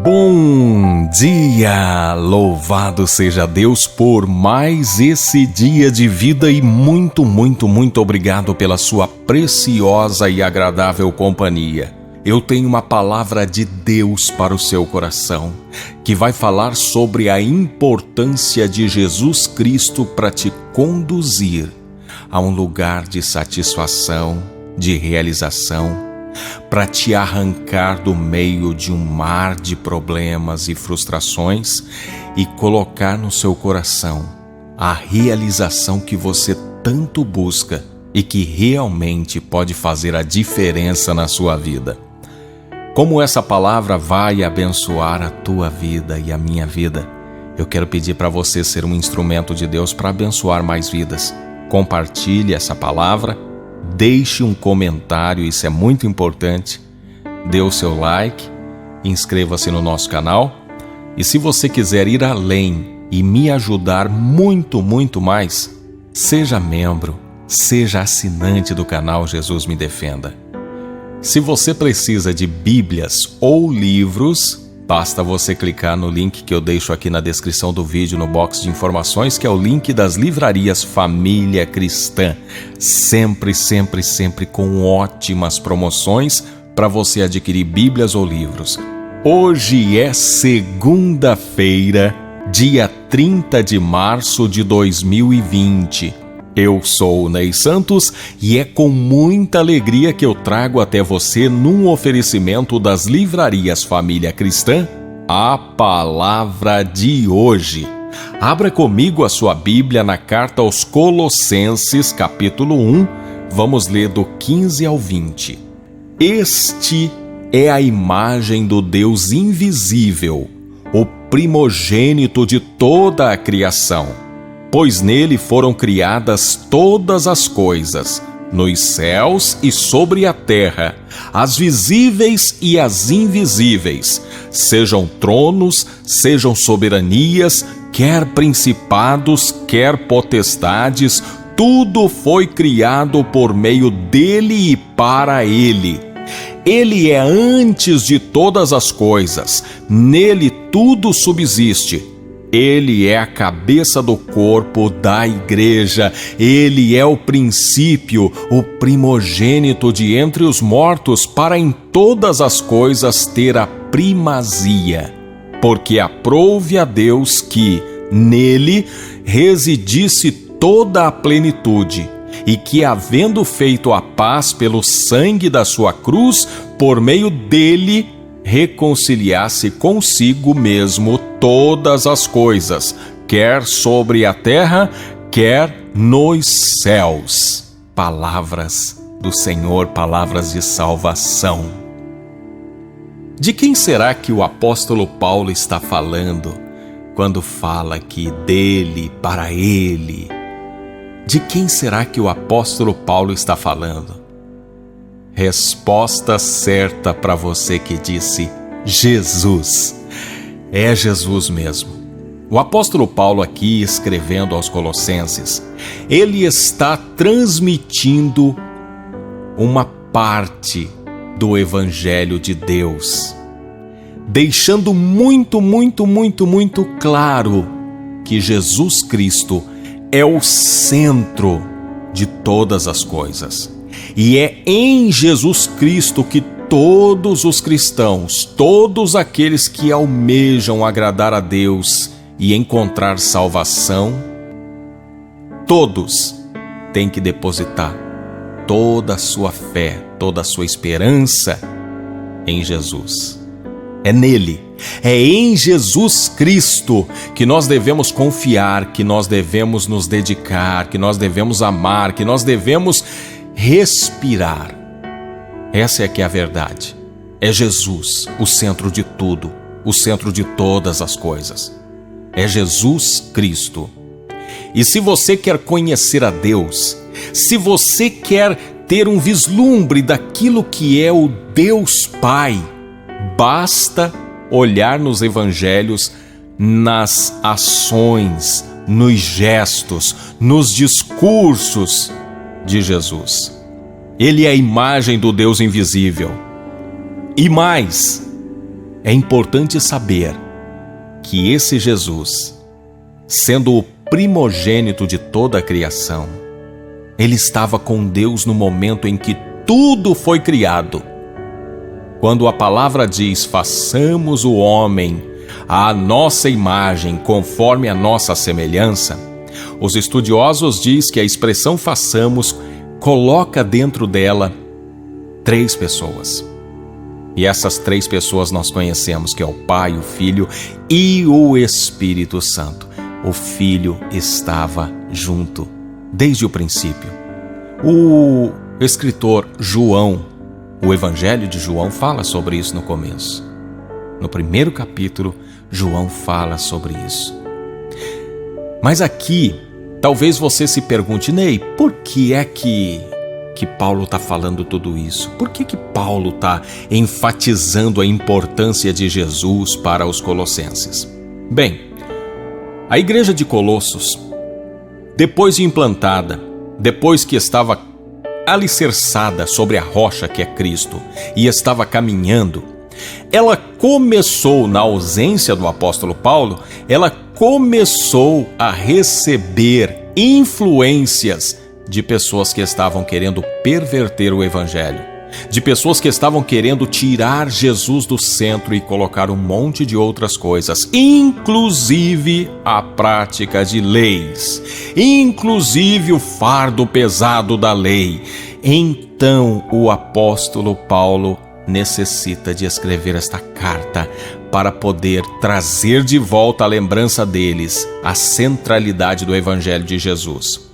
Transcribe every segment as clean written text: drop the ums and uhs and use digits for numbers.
Bom dia! Louvado seja Deus por mais esse dia de vida e muito obrigado pela sua preciosa e agradável companhia. Eu tenho uma palavra de Deus para o seu coração, que vai falar sobre a importância de Jesus Cristo para te conduzir a um lugar de satisfação, de realização, para te arrancar do meio de um mar de problemas e frustrações e colocar no seu coração a realização que você tanto busca e que realmente pode fazer a diferença na sua vida. Como essa palavra vai abençoar a tua vida e a minha vida, eu quero pedir para você ser um instrumento de Deus para abençoar mais vidas. Compartilhe essa palavra. Deixe um comentário, isso é muito importante. Dê o seu like, inscreva-se no nosso canal. E se você quiser ir além e me ajudar muito mais, seja membro, seja assinante do canal Jesus Me Defenda. Se você precisa de Bíblias ou livros, basta você clicar no link que eu deixo aqui na descrição do vídeo, no box de informações, que é o link das livrarias Família Cristã. Sempre com ótimas promoções para você adquirir Bíblias ou livros. Hoje é segunda-feira, dia 30 de março de 2020. Eu sou o Ney Santos e é com muita alegria que eu trago até você, num oferecimento das livrarias Família Cristã, a palavra de hoje. Abra comigo a sua Bíblia na carta aos Colossenses, capítulo 1, vamos ler do 15 ao 20. Este é a imagem do Deus invisível, o primogênito de toda a criação. Pois nele foram criadas todas as coisas, nos céus e sobre a terra, as visíveis e as invisíveis, sejam tronos, sejam soberanias, quer principados, quer potestades, tudo foi criado por meio dele e para ele. Ele é antes de todas as coisas, nele tudo subsiste. Ele é a cabeça do corpo da igreja. Ele é o princípio, o primogênito de entre os mortos, para em todas as coisas ter a primazia. Porque aprouve a Deus que, nele, residisse toda a plenitude, e que, havendo feito a paz pelo sangue da sua cruz, por meio dele, reconciliasse consigo mesmo todas as coisas, quer sobre a terra, quer nos céus. Palavras do Senhor, palavras de salvação. De quem será que o apóstolo Paulo está falando quando fala que dele, para ele? De quem será que o apóstolo Paulo está falando? Resposta certa para você que disse Jesus. É Jesus mesmo. O apóstolo Paulo aqui, escrevendo aos Colossenses, ele está transmitindo uma parte do Evangelho de Deus, deixando muito claro que Jesus Cristo é o centro de todas as coisas. E é em Jesus Cristo que todos os cristãos, todos aqueles que almejam agradar a Deus e encontrar salvação, todos têm que depositar toda a sua fé, toda a sua esperança em Jesus. É nele, é em Jesus Cristo que nós devemos confiar, que nós devemos nos dedicar, que nós devemos amar, que nós devemos respirar. Essa é que é a verdade. É Jesus o centro de tudo, o centro de todas as coisas. É Jesus Cristo. E se você quer conhecer a Deus, se você quer ter um vislumbre daquilo que é o Deus Pai, basta olhar nos evangelhos, nas ações, nos gestos, nos discursos de Jesus. Ele é a imagem do Deus invisível. E mais, é importante saber que esse Jesus, sendo o primogênito de toda a criação, ele estava com Deus no momento em que tudo foi criado. Quando a palavra diz: façamos o homem à nossa imagem, conforme a nossa semelhança, os estudiosos dizem que a expressão façamos coloca dentro dela 3 pessoas. E essas 3 pessoas nós conhecemos, que é o Pai, o Filho e o Espírito Santo. O Filho estava junto desde o princípio. O escritor João, o Evangelho de João, fala sobre isso no começo. No primeiro capítulo, João fala sobre isso. Mas aqui, talvez você se pergunte: Ney, por que é que Paulo está falando tudo isso? Por que Paulo está enfatizando a importância de Jesus para os colossenses? Bem, a igreja de Colossos, depois de implantada, depois que estava alicerçada sobre a rocha que é Cristo e estava caminhando, ela começou, na ausência do apóstolo Paulo, ela começou a receber influências de pessoas que estavam querendo perverter o evangelho, de pessoas que estavam querendo tirar Jesus do centro e colocar um monte de outras coisas, inclusive a prática de leis, inclusive o fardo pesado da lei. Então o apóstolo Paulo necessita de escrever esta carta para poder trazer de volta a lembrança deles a centralidade do evangelho de Jesus.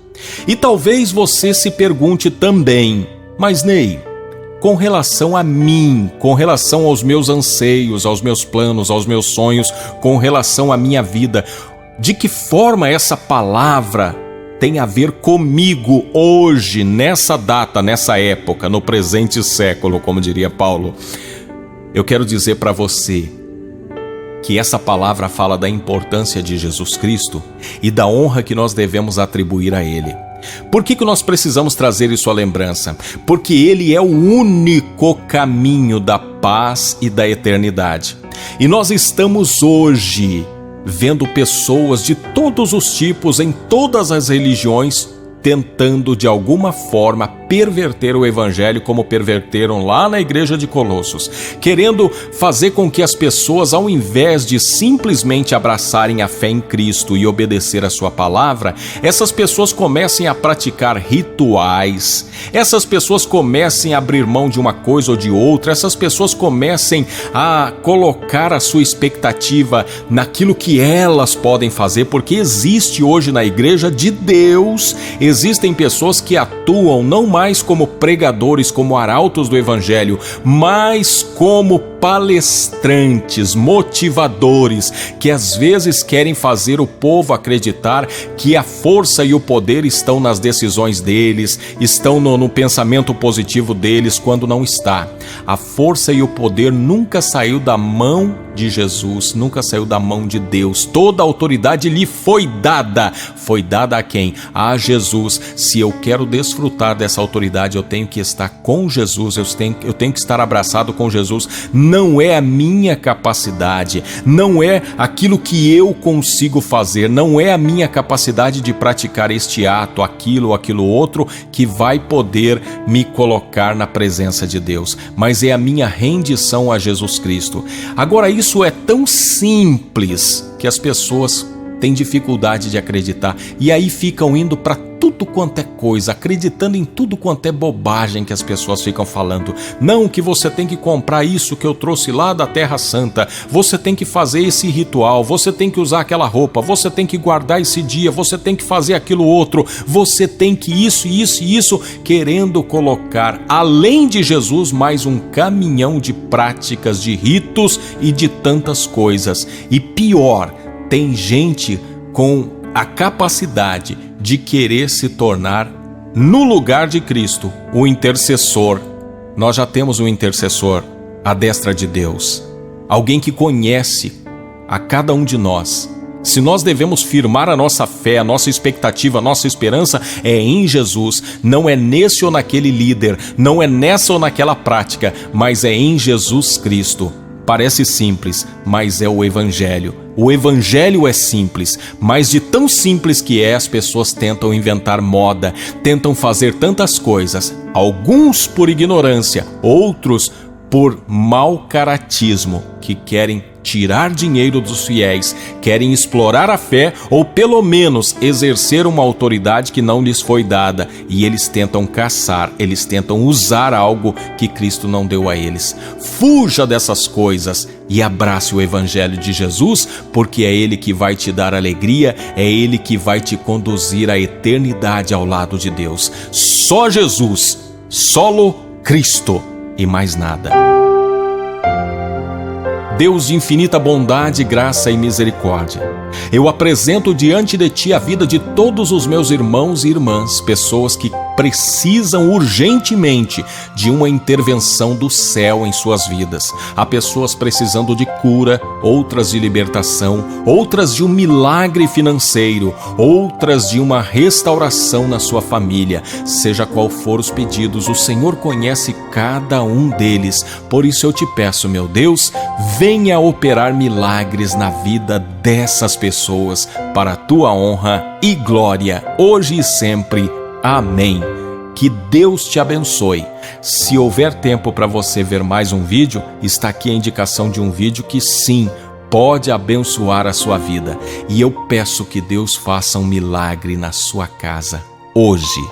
E talvez você se pergunte também: mas Ney, com relação a mim, com relação aos meus anseios, aos meus planos, aos meus sonhos, com relação à minha vida, de que forma essa palavra tem a ver comigo hoje, nessa data, nessa época, no presente século, como diria Paulo? Eu quero dizer para você que essa palavra fala da importância de Jesus Cristo e da honra que nós devemos atribuir a Ele. Por que nós precisamos trazer isso à lembrança? Porque Ele é o único caminho da paz e da eternidade. E nós estamos hoje vendo pessoas de todos os tipos, em todas as religiões, tentando de alguma forma perverter o evangelho, como perverteram lá na igreja de Colossos, querendo fazer com que as pessoas, ao invés de simplesmente abraçarem a fé em Cristo e obedecer a sua palavra, essas pessoas comecem a praticar rituais, essas pessoas comecem a abrir mão de uma coisa ou de outra, essas pessoas comecem a colocar a sua expectativa naquilo que elas podem fazer, porque existe hoje na igreja de Deus, existem pessoas que atuam não mais como pregadores, como arautos do evangelho, mas como palestrantes, motivadores, que às vezes querem fazer o povo acreditar que a força e o poder estão nas decisões deles, estão no pensamento positivo deles, quando não está. A força e o poder nunca saiu da mão de Jesus, nunca saiu da mão de Deus. Toda a autoridade lhe foi dada. Foi dada a quem? A Jesus. Se eu quero desfrutar dessa autoridade, eu tenho que estar com Jesus, eu tenho que estar abraçado com Jesus. Não é a minha capacidade, não é aquilo que eu consigo fazer, não é a minha capacidade de praticar este ato, aquilo ou aquilo outro que vai poder me colocar na presença de Deus, mas é a minha rendição a Jesus Cristo. Agora, isso é tão simples que as pessoas têm dificuldade de acreditar e aí ficam indo para tudo quanto é coisa, acreditando em tudo quanto é bobagem que as pessoas ficam falando. Não, que você tem que comprar isso que eu trouxe lá da Terra Santa, você tem que fazer esse ritual, você tem que usar aquela roupa, você tem que guardar esse dia, você tem que fazer aquilo outro, você tem que isso, querendo colocar, além de Jesus, mais um caminhão de práticas, de ritos e de tantas coisas. E pior, tem gente com a capacidade de querer se tornar, no lugar de Cristo, o intercessor. Nós já temos um intercessor à destra de Deus, alguém que conhece a cada um de nós. Se nós devemos firmar a nossa fé, a nossa expectativa, a nossa esperança, é em Jesus. Não é nesse ou naquele líder, não é nessa ou naquela prática, mas é em Jesus Cristo. Parece simples, mas é o Evangelho. O Evangelho é simples, mas de tão simples que é, as pessoas tentam inventar moda, tentam fazer tantas coisas, alguns por ignorância, outros por mau caratismo, que querem tirar dinheiro dos fiéis, querem explorar a fé ou pelo menos exercer uma autoridade que não lhes foi dada, e eles tentam caçar, eles tentam usar algo que Cristo não deu a eles. Fuja dessas coisas e abrace o Evangelho de Jesus, porque é Ele que vai te dar alegria, é Ele que vai te conduzir à eternidade ao lado de Deus. Só Jesus, solo Cristo e mais nada. Deus de infinita bondade, graça e misericórdia, eu apresento diante de Ti a vida de todos os meus irmãos e irmãs, pessoas que precisam urgentemente de uma intervenção do céu em suas vidas. Há pessoas precisando de cura, outras de libertação, outras de um milagre financeiro, outras de uma restauração na sua família. Seja qual for os pedidos, o Senhor conhece cada um deles. Por isso eu te peço, meu Deus, venha operar milagres na vida dessas pessoas, para a Tua honra e glória, hoje e sempre. Amém. Que Deus te abençoe. Se houver tempo para você ver mais um vídeo, está aqui a indicação de um vídeo que sim, pode abençoar a sua vida. E eu peço que Deus faça um milagre na sua casa hoje.